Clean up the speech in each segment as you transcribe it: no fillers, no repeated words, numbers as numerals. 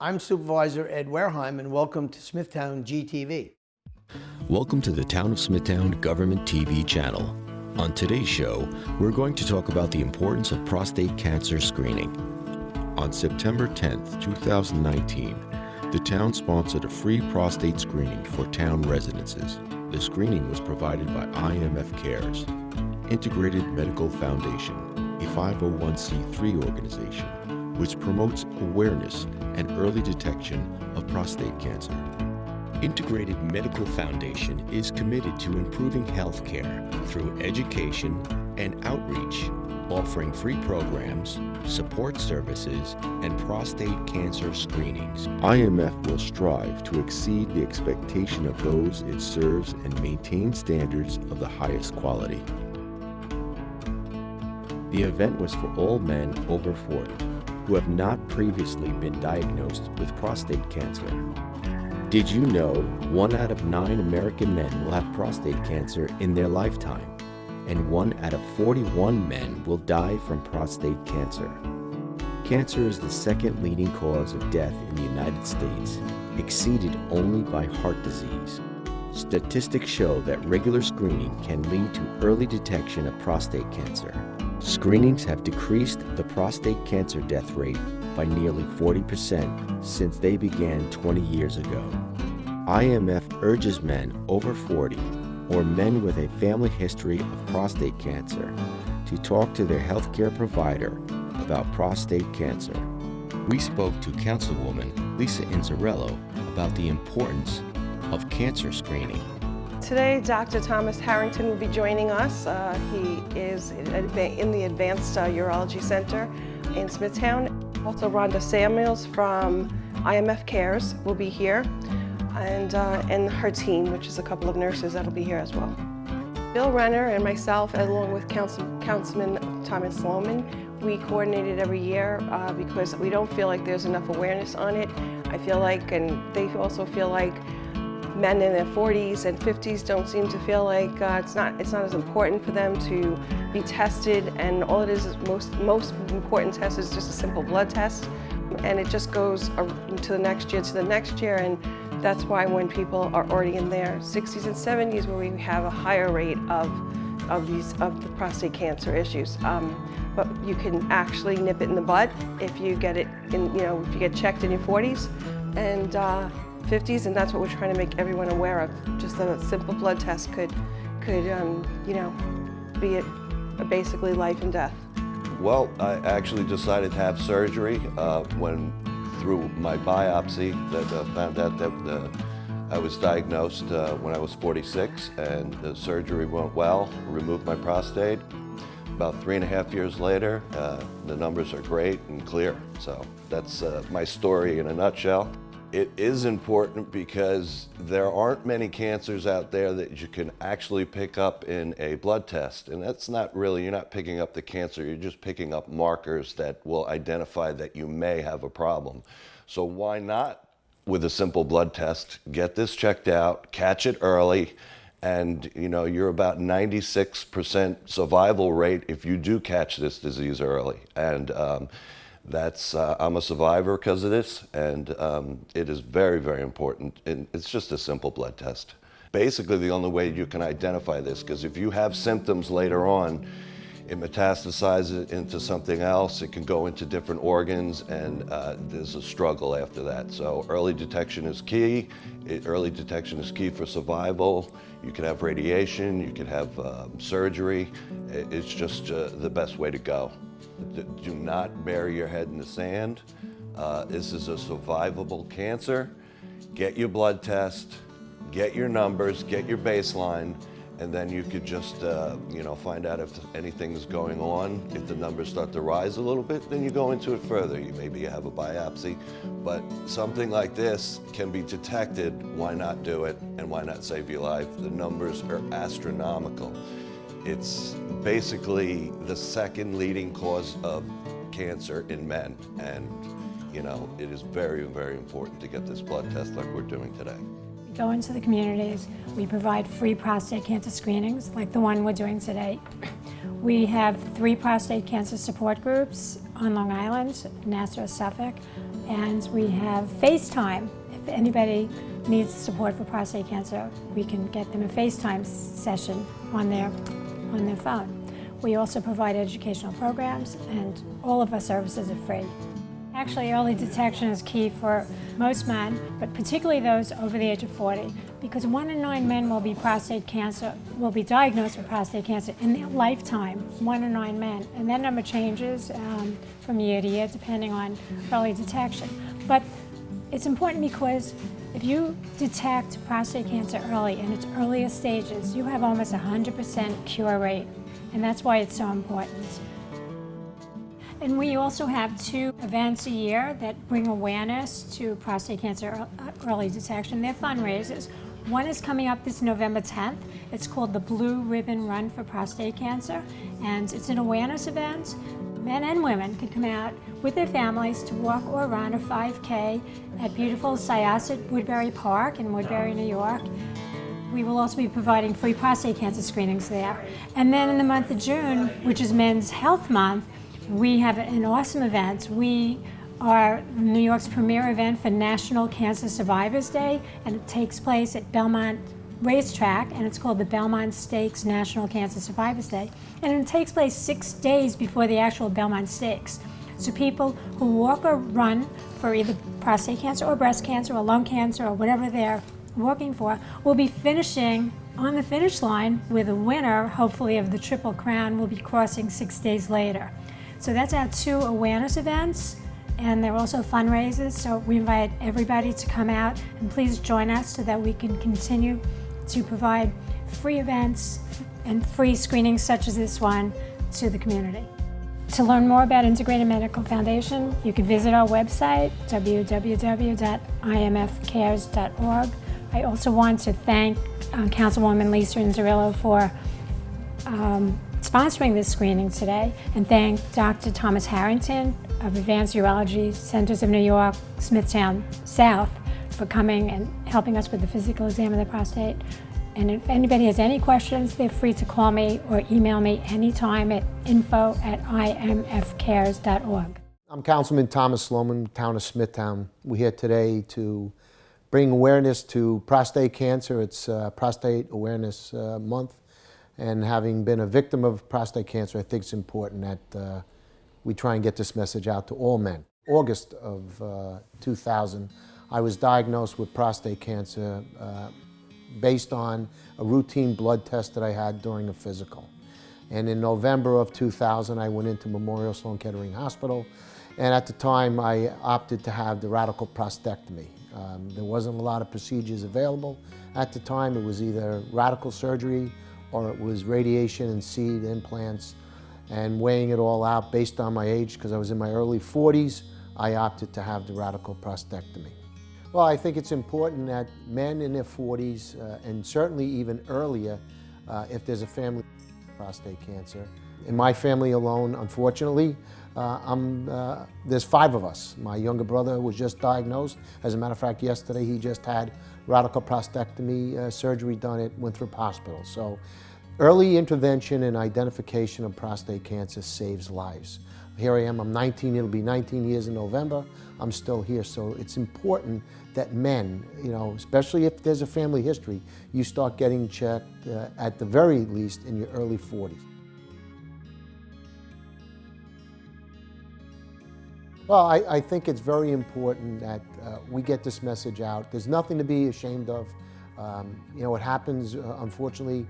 I'm Supervisor Ed Wareheim, and welcome to Smithtown GTV. Welcome to the Town of Smithtown Government TV channel. On today's show, we're going to talk about the importance of prostate cancer screening. On September 10th, 2019, the town sponsored a free prostate screening for town residences. The screening was provided by IMF Cares, Integrated Medical Foundation, a 501c3 organization which promotes awareness and early detection of prostate cancer. Integrated Medical Foundation is committed to improving healthcare through education and outreach, offering free programs, support services, and prostate cancer screenings. IMF will strive to exceed the expectation of those it serves and maintain standards of the highest quality. The event was for all men over 40 who have not previously been diagnosed with prostate cancer. Did you know 1 out of 9 American men will have prostate cancer in their lifetime, and 1 out of 41 men will die from prostate cancer? Cancer is the second leading cause of death in the United States, exceeded only by heart disease. Statistics show that regular screening can lead to early detection of prostate cancer. Screenings have decreased the prostate cancer death rate by nearly 40% since they began 20 years ago. IMF urges men over 40 or men with a family history of prostate cancer to talk to their healthcare provider about prostate cancer. We spoke to Councilwoman Lisa Inzarello about the importance of cancer screening. Today, Dr. Thomas Harrington will be joining us. He is in the Advanced Urology Center in Smithtown. Also, Rhonda Samuels from IMF Cares will be here, and her team, which is a couple of nurses that'll be here as well. Bill Renner and myself, along with Councilman Thomas Sloman, we coordinate it every year because we don't feel like there's enough awareness on it. I feel like, and they also feel like, men in their 40s and 50s don't seem to feel like it's not as important for them to be tested, and all it is most important test is just a simple blood test, and it just goes to the next year, and that's why when people are already in their 60s and 70s, where we have a higher rate of the prostate cancer issues. But you can actually nip it in the bud if you get it in, if you get checked in your 40s and 50s, and that's what we're trying to make everyone aware of. Just a simple blood test could be basically life and death. Well, I actually decided to have surgery when, through my biopsy, that found out that I was diagnosed when I was 46, and the surgery went well, removed my prostate. About 3.5 years later, the numbers are great and clear. So that's my story in a nutshell. It is important because there aren't many cancers out there that you can actually pick up in a blood test. And that's not really, you're not picking up the cancer, you're just picking up markers that will identify that you may have a problem. So why not, with a simple blood test, get this checked out, catch it early, and you're about 96% survival rate if you do catch this disease early. And I'm a survivor because of this, and it is very, very important. And it's just a simple blood test. Basically, the only way you can identify this, because if you have symptoms later on, it metastasizes into something else, it can go into different organs, and there's a struggle after that. So early detection is key. Early detection is key for survival. You can have radiation, you can have surgery. It's just the best way to go. Do not bury your head in the sand. This is a survivable cancer. Get your blood test, get your numbers, get your baseline, and then you could just find out if anything is going on. If the numbers start to rise a little bit, then you go into it further. Maybe you have a biopsy, but something like this can be detected. Why not do it, and why not save your life? The numbers are astronomical. It's basically the second leading cause of cancer in men, and it is very, very important to get this blood test like we're doing today. We go into the communities, we provide free prostate cancer screenings like the one we're doing today. We have 3 prostate cancer support groups on Long Island, Nassau, Suffolk, And we have FaceTime. If anybody needs support for prostate cancer, we can get them a FaceTime session on their phone. We also provide educational programs, and all of our services are free. Actually, early detection is key for most men, but particularly those over the age of 40, because 1 in 9 men will be diagnosed with prostate cancer in their lifetime, 1 in 9 men. And that number changes from year to year depending on early detection. But it's important because if you detect prostate cancer early, in its earliest stages, you have almost 100% cure rate, and that's why it's so important. And we also have 2 events a year that bring awareness to prostate cancer early detection. They're fundraisers. One is coming up this November 10th. It's called the Blue Ribbon Run for Prostate Cancer, and it's an awareness event. Men and women could come out with their families to walk or run a 5K at beautiful Syosset Woodbury Park in Woodbury, New York. We will also be providing free prostate cancer screenings there. And then in the month of June, which is Men's Health Month, we have an awesome event. We are New York's premier event for National Cancer Survivors Day, and it takes place at Belmont Racetrack, and it's called the Belmont Stakes National Cancer Survivors Day. And it takes place 6 days before the actual Belmont Stakes. So people who walk or run for either prostate cancer or breast cancer or lung cancer or whatever they're working for will be finishing on the finish line, with a winner, hopefully, of the Triple Crown will be crossing 6 days later. So that's our 2 awareness events, and they're also fundraisers, so we invite everybody to come out and please join us so that we can continue to provide free events and free screenings such as this one to the community. To learn more about Integrated Medical Foundation, you can visit our website, www.imfcares.org. I also want to thank Councilwoman Lisa Inzerillo for sponsoring this screening today, and thank Dr. Thomas Harrington of Advanced Urology Centers of New York, Smithtown South, for coming and helping us with the physical exam of the prostate. And if anybody has any questions, they're free to call me or email me anytime at info@imfcares.org. I'm Councilman Thomas Sloman, Town of Smithtown. We're here today to bring awareness to prostate cancer. It's Prostate Awareness Month. And having been a victim of prostate cancer, I think it's important that we try and get this message out to all men. August of 2000, I was diagnosed with prostate cancer based on a routine blood test that I had during a physical. And in November of 2000, I went into Memorial Sloan Kettering Hospital, and at the time I opted to have the radical prostatectomy. There wasn't a lot of procedures available. At the time, it was either radical surgery or it was radiation and seed implants. And weighing it all out based on my age, because I was in my early 40s, I opted to have the radical prostatectomy. Well, I think it's important that men in their 40s, and certainly even earlier, if there's a family with prostate cancer. In my family alone, unfortunately, there's 5 of us. My younger brother was just diagnosed. As a matter of fact, yesterday he just had radical prostatectomy surgery done at Winthrop Hospital. So early intervention and identification of prostate cancer saves lives. Here I am, I'm 19, it'll be 19 years in November. I'm still here, so it's important that men, especially if there's a family history, you start getting checked at the very least in your early 40s. Well, I think it's very important that we get this message out. There's nothing to be ashamed of. It happens, unfortunately,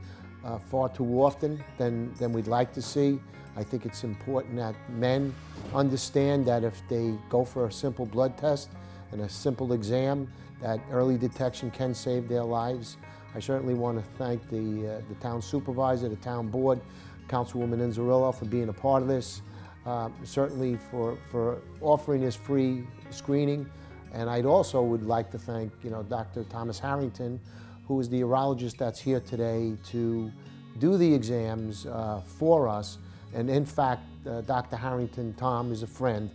far too often than we'd like to see. I think it's important that men understand that if they go for a simple blood test and a simple exam, that early detection can save their lives. I certainly want to thank the town supervisor, the town board, Councilwoman Inzerillo for being a part of this. Certainly for offering this free screening. And I'd also would like to thank, Dr. Thomas Harrington, who is the urologist that's here today to do the exams for us. And in fact, Dr. Harrington, Tom is a friend,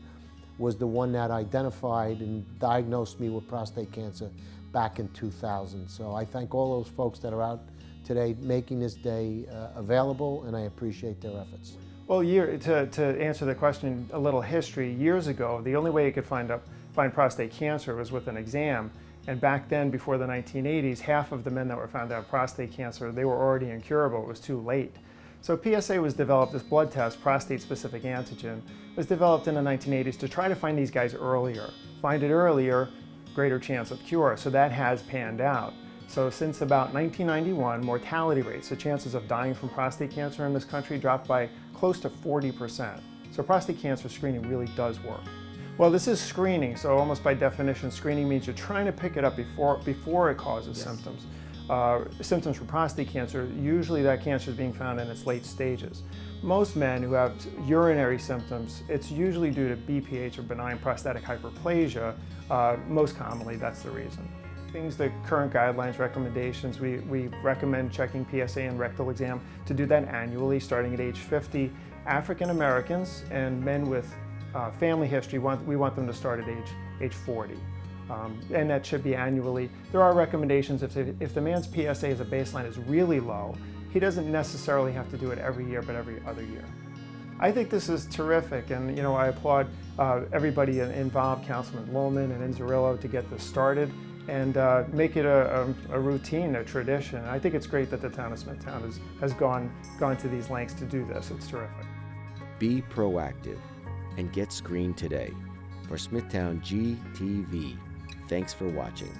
was the one that identified and diagnosed me with prostate cancer back in 2000. So I thank all those folks that are out today making this day available, and I appreciate their efforts. Well, to answer the question, a little history. Years ago, the only way you could find find prostate cancer was with an exam. And back then, before the 1980s, half of the men that were found to have prostate cancer, they were already incurable. It was too late. So PSA was developed, this blood test, prostate-specific antigen, was developed in the 1980s to try to find these guys earlier. Find it earlier, greater chance of cure. So that has panned out. So since about 1991, mortality rates, the chances of dying from prostate cancer in this country dropped by close to 40%. So prostate cancer screening really does work. Well, this is screening, so almost by definition, screening means you're trying to pick it up before it causes symptoms. Symptoms for prostate cancer, usually that cancer is being found in its late stages. Most men who have urinary symptoms, it's usually due to BPH or benign prostatic hyperplasia. Most commonly, that's the reason. Things, the current guidelines, recommendations, we recommend checking PSA and rectal exam to do that annually starting at age 50. African Americans and men with family history, we want them to start at age 40. And that should be annually. There are recommendations if the man's PSA as a baseline is really low, he doesn't necessarily have to do it every year, but every other year. I think this is terrific, and I applaud everybody involved, Councilman Lohman and Inzerillo, to get this started and make it a routine, a tradition. I think it's great that the town of Smithtown has gone to these lengths to do this. It's terrific. Be proactive and get screened today. For Smithtown GTV, thanks for watching.